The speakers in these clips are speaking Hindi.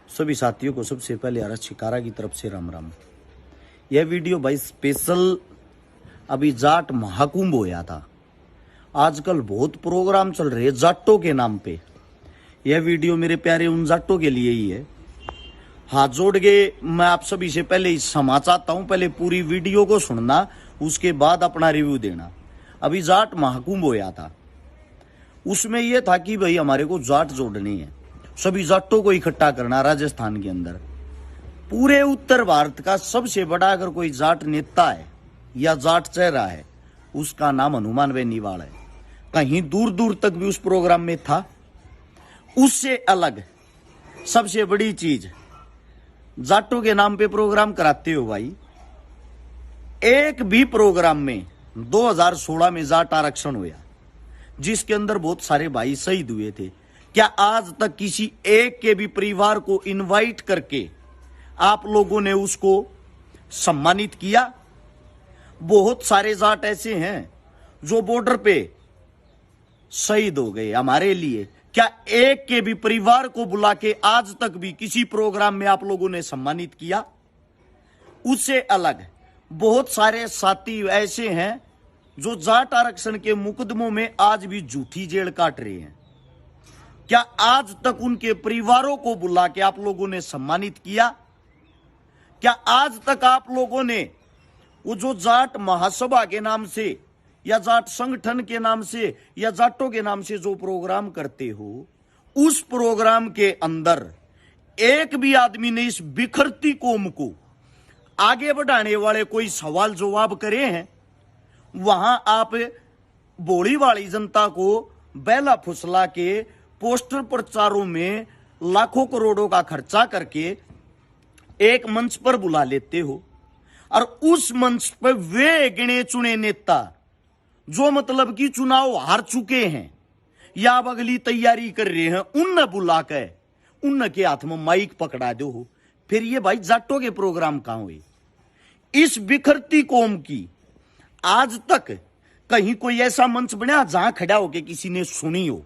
सभी साथियों को सबसे पहले आरएस शिकारा की तरफ से राम राम। यह वीडियो भाई स्पेशल अभी जाट महाकुंभ होया था। आजकल बहुत प्रोग्राम चल रहे जाटों के नाम पे। यह वीडियो मेरे प्यारे उन जाटों के लिए ही है। हाथ जोड़ के मैं आप सभी से पहले क्षमा चाहता हूं, पहले पूरी वीडियो को सुनना, उसके बाद अपना रिव्यू देना। अभी जाट महाकुंभ होया था, उसमें यह था कि भाई हमारे को जाट जोड़नी है, सभी जाटों को इकट्ठा करना। राजस्थान के अंदर पूरे उत्तर भारत का सबसे बड़ा अगर कोई जाट नेता है या जाट चेहरा है, उसका नाम हनुमान बेनीवाल है। कहीं दूर दूर तक भी उस प्रोग्राम में था। उससे अलग सबसे बड़ी चीज, जाटों के नाम पे प्रोग्राम कराते हो भाई। एक भी प्रोग्राम में 2016 में जाट आरक्षण हुआ, जिसके अंदर बहुत सारे भाई शहीद हुए थे। क्या आज तक किसी एक के भी परिवार को इनवाइट करके आप लोगों ने उसको सम्मानित किया? बहुत सारे जाट ऐसे हैं जो बॉर्डर पे शहीद हो गए हमारे लिए। क्या एक के भी परिवार को बुला के आज तक भी किसी प्रोग्राम में आप लोगों ने सम्मानित किया? उससे अलग बहुत सारे साथी ऐसे हैं जो जाट आरक्षण के मुकदमों में आज भी झूठी जेल काट रहे हैं। क्या आज तक उनके परिवारों को बुला के आप लोगों ने सम्मानित किया? क्या आज तक आप लोगों ने वो जो जाट महासभा के नाम से या जाट संगठन के नाम से या जाटों के नाम से जो प्रोग्राम करते हो, उस प्रोग्राम के अंदर एक भी आदमी ने इस बिखरती कौम को आगे बढ़ाने वाले कोई सवाल जवाब करे हैं? वहां आप बोली वाली जनता को बेला फुसला के पोस्टर प्रचारों में लाखों करोड़ों का खर्चा करके एक मंच पर बुला लेते हो, और उस मंच पर वे गिने चुने नेता जो मतलब कि चुनाव हार चुके हैं या अब अगली तैयारी कर रहे हैं, उन बुला के उनके हाथ में माइक पकड़ा दो हो। फिर ये भाई जाटों के प्रोग्राम कहां हुए? इस बिखरती कौम की आज तक कहीं कोई ऐसा मंच बना जहां खड़ा होके किसी ने सुनी हो?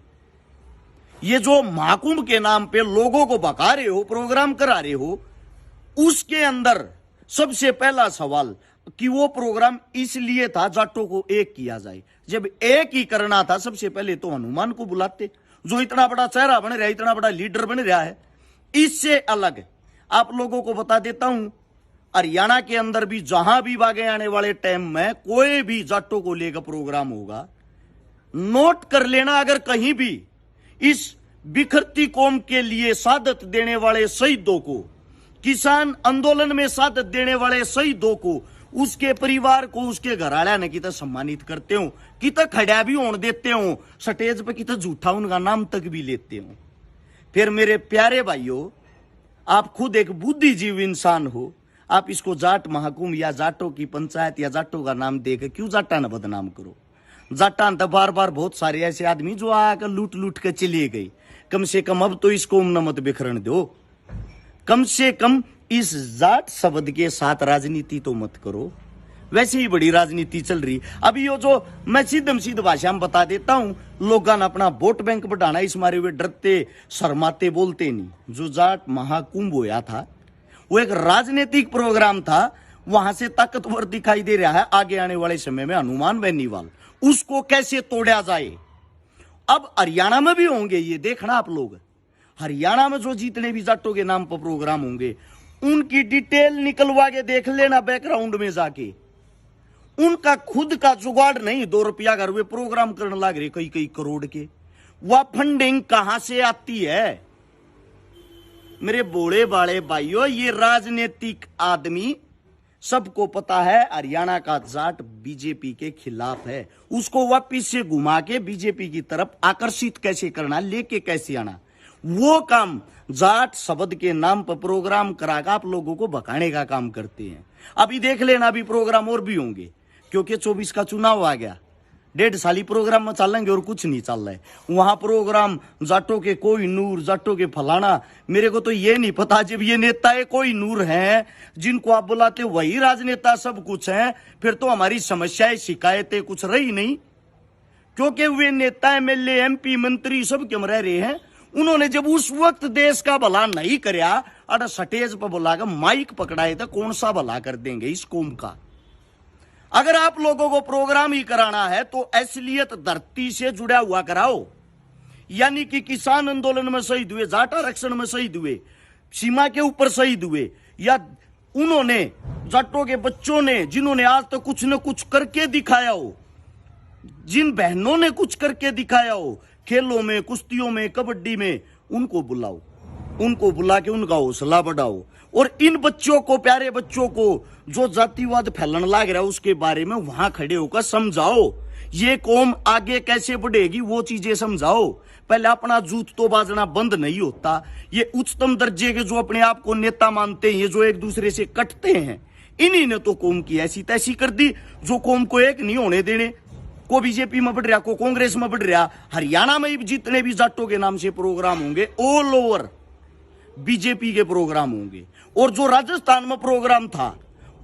ये जो महाकुंभ के नाम पे लोगों को भगा रहे हो, प्रोग्राम करा रहे हो, उसके अंदर सबसे पहला सवाल कि वो प्रोग्राम इसलिए था जाटों को एक किया जाए। जब एक ही करना था, सबसे पहले तो हनुमान को बुलाते, जो इतना बड़ा चेहरा बन रहा है, इतना बड़ा लीडर बन रहा है। इससे अलग आप लोगों को बता देता हूं, हरियाणा के अंदर भी जहां भी आगे आने वाले टाइम में कोई भी जाटों को लेकर प्रोग्राम होगा, नोट कर लेना, अगर कहीं भी इस बिखरती कौम के लिए शहादत देने वाले शहीदों को, किसान आंदोलन में शहादत देने वाले शहीदों को, उसके परिवार को, उसके घराड़ा ने कितना सम्मानित करते हो, कितना खड़ा भी होने देते हो, स्टेज पे कितना झूठा उनका नाम तक भी लेते हो। फिर मेरे प्यारे भाइयों, आप खुद एक बुद्धिजीवी इंसान हो, आप इसको जाट महाकुंभ या जाटों की पंचायत या जाटों का नाम देकर क्यों जाटा न बदनाम करो? जाटा तो बार बार बहुत सारे ऐसे आदमी जो आकर लूट लूट के चले गए। कम से कम अब तो इसको न मत बिखरन दो। कम से कम इस जाट शब्द के साथ राजनीति तो मत करो। वैसे ही बड़ी राजनीति चल रही अभी। यो जो मैं सीधम सीध भाषा में बता देता हूं, लोगों ने अपना वोट बैंक बढ़ाना इस मारे हुए डरते शर्माते बोलते नहीं। जो जाट महाकुंभ होया था वो एक राजनीतिक प्रोग्राम था। वहां से ताकतवर दिखाई दे रहा है आगे आने वाले समय में हनुमान बेनीवाल। उसको कैसे तोड़ा जाए? अब हरियाणा में भी होंगे, ये देखना आप लोग। हरियाणा में जो जितने भी जाटों के नाम पर प्रोग्राम होंगे, उनकी डिटेल निकलवा के देख लेना बैकग्राउंड में जाके। उनका खुद का जुगाड़ नहीं, 2 रुपया का, वे प्रोग्राम करने लग रहे कई कई करोड़ के। वह फंडिंग कहां से आती है? मेरे बोले बाले भाइयों, ये राजनीतिक आदमी, सबको पता है हरियाणा का जाट बीजेपी के खिलाफ है। उसको वापिस से घुमा के बीजेपी की तरफ आकर्षित कैसे करना, लेके कैसे आना, वो काम जाट शब्द के नाम पर प्रोग्राम कराकर आप लोगों को भगाने का काम करते हैं। अभी देख लेना, अभी प्रोग्राम और भी होंगे, क्योंकि 24 का चुनाव आ गया। 1.5 साल प्रोग्राम में चलेंगे और कुछ नहीं चल रहा है। वहां प्रोग्राम जाटों के कोई नूर, जाटों के फलाना, मेरे को तो ये नहीं पता। जब ये नेता कोई नूर हैं जिनको आप बुलाते वही राजनेता सब कुछ हैं, फिर तो हमारी समस्याएं शिकायतें कुछ रही नहीं। क्योंकि वे नेता एमएलए एमपी मंत्री सब क्यों रह रहे हैं? उन्होंने जब उस वक्त देश का भला नहीं करया, अरे स्टेज पर बुलाकर माइक पकड़ाए तो कौन सा भला कर देंगे इस कौम का। अगर आप लोगों को प्रोग्राम ही कराना है तो असलियत धरती से जुड़ा हुआ कराओ, यानी कि किसान आंदोलन में शहीद हुए, जाट आरक्षण में शहीद हुए, सीमा के ऊपर शहीद हुए, या उन्होंने जाटों के बच्चों ने जिन्होंने आज तक तो कुछ न कुछ करके दिखाया हो, जिन बहनों ने कुछ करके दिखाया हो खेलों में, कुश्तियों में, कबड्डी में, उनको बुलाओ, उनको बुला के उनका हौसला बढ़ाओ। और इन बच्चों को, प्यारे बच्चों को जो जातिवाद फैलने लग रहा है उसके बारे में वहां खड़े होकर समझाओ। ये कौम आगे कैसे बढ़ेगी वो चीजें समझाओ। पहले अपना जूत तो बाजना बंद नहीं होता। ये उच्चतम दर्जे के जो अपने आप को नेता मानते हैं, ये जो एक दूसरे से कटते हैं, इन्हीं ने तो कौम की ऐसी तैसी कर दी जो कौम को एक नहीं होने देने। को बीजेपी में बढ़ रहा, को कांग्रेस में बढ़ रहा। हरियाणा में जितने भी जाटों के नाम से प्रोग्राम होंगे ऑल ओवर बीजेपी के प्रोग्राम होंगे। और जो राजस्थान में प्रोग्राम था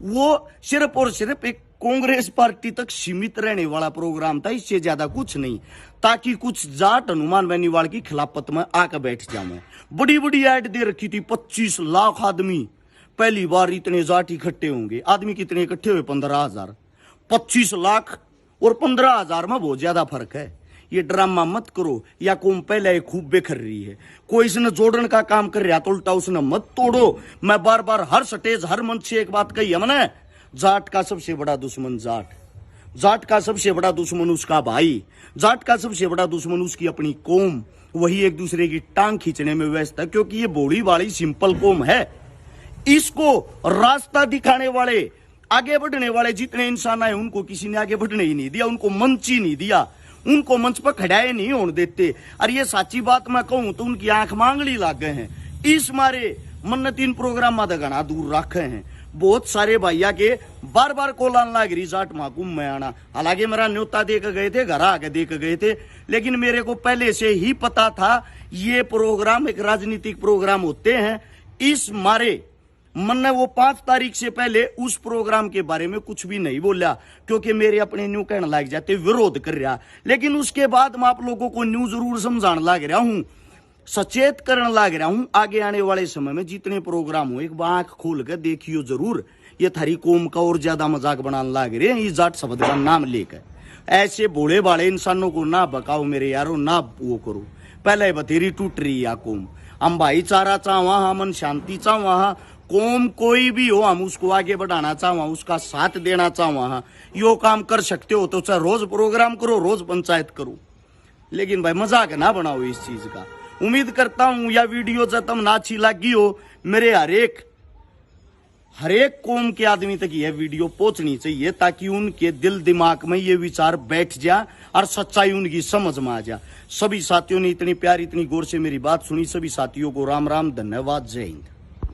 वो सिर्फ और सिर्फ एक कांग्रेस पार्टी तक सीमित रहने वाला प्रोग्राम था, इससे ज्यादा कुछ नहीं, ताकि कुछ जाट हनुमान बेनीवाल की खिलाफत में आकर बैठ जाए। बड़ी बड़ी ऐड दे रखी थी, 25 लाख आदमी, पहली बार इतने जाट इकट्ठे होंगे। आदमी कितने इकट्ठे हुए? 15,000। 25 लाख और 15,000 में बहुत ज्यादा फर्क है। ये ड्रामा मत करो, या कौम पहले खूब बेखर रही है, कोई इसने जोड़ने का काम कर रहा तो उल्टा उसने मत तोड़ो। मैं बार बार हर स्टेज, हर मंच से एक बात कही है मैंने, जाट का सबसे बड़ा दुश्मन जाट, जाट का सबसे बड़ा दुश्मन उसका भाई, जाट का सबसे बड़ा दुश्मन उसकी अपनी कौम। वही एक दूसरे की टांग खींचने में व्यस्त है, क्योंकि ये बोली वाली सिंपल कौम है। इसको रास्ता दिखाने वाले, आगे बढ़ने वाले जितने इंसान आए उनको किसी ने आगे बढ़ने ही नहीं दिया, उनको मंच ही नहीं दिया, उनको मंच पर खड़ाए नहीं होने देते। और ये सच्ची बात मैं कहूं तो उनकी आंख मांगली लाग गए हैं। इस मारे मन 3 प्रोग्राम मादा घना दूर रखे हैं। बहुत सारे भैया के बार बार कोलान लाग रही जाट महाकुंभ में आना। हालांकि मेरा न्योता दे के गए थे, घर आके दे के गए थे, लेकिन मेरे को पहले से ही पता था ये प्रोग्राम एक राजनीतिक प्रोग्राम होते हैं। इस मारे मन ने वो 5 तारीख से पहले उस प्रोग्राम के बारे में कुछ भी नहीं बोला, क्योंकि मेरे अपने न्यू कहने लग जाते, विरोध कर रहा। लेकिन उसके बाद मैं आप लोगों को न्यू जरूर समझाने लग रहा हूं, सचेत करने लग रहा हूं। आगे आने वाले समय में जितने प्रोग्राम हो एक बार आंख खोल कर देखियो जरूर। ये थारी कौम का और ज्यादा मजाक बनाने लग रहे हैं ये जाट शब्द का नाम लेकर। ऐसे भोले भाले इंसानों को ना बकाओ मेरे यारो, ना वो करो। पहले बथेरी टूट रही है कौम। हम भाईचारा चाहवा, हम शांति चाहवा, कौम कोई भी हो हम उसको आगे बढ़ाना चाहवा, उसका साथ देना चाहवा। यो काम कर सकते हो तो चाहे रोज प्रोग्राम करो, रोज पंचायत करो, लेकिन भाई मजाक ना बनाओ इस चीज का। उम्मीद करता हूं यह वीडियो जब तक ना अच्छी लगी हो, मेरे हरेक कौम के आदमी तक यह वीडियो पहुंचनी चाहिए, ताकि उनके दिल दिमाग में ये विचार बैठ जाए और सच्चाई उनकी समझ में आ जाए। सभी साथियों ने इतनी प्यार, इतनी गौर से मेरी बात सुनी, सभी साथियों को राम राम, धन्यवाद, जय हिंद।